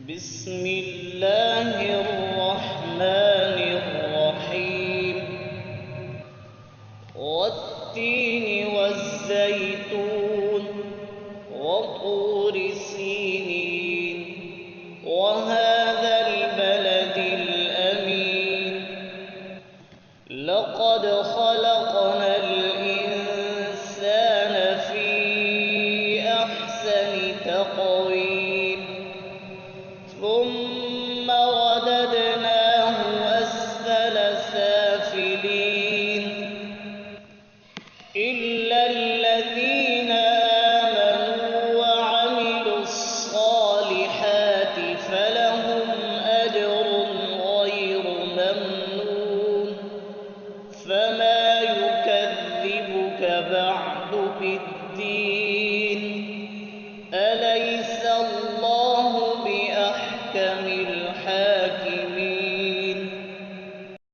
بسم الله الرحمن الرحيم والتين والزيتون وطور سينين وهذا البلد الأمين لقد خلقنا الإنسان في أحسن تقويم ثم رددناه أسفل سافلين إلا الذين آمنوا وعملوا الصالحات فلهم أجر غير ممنون فما يكذبك بعد بالدين أليس الله بأحكم الحاكمين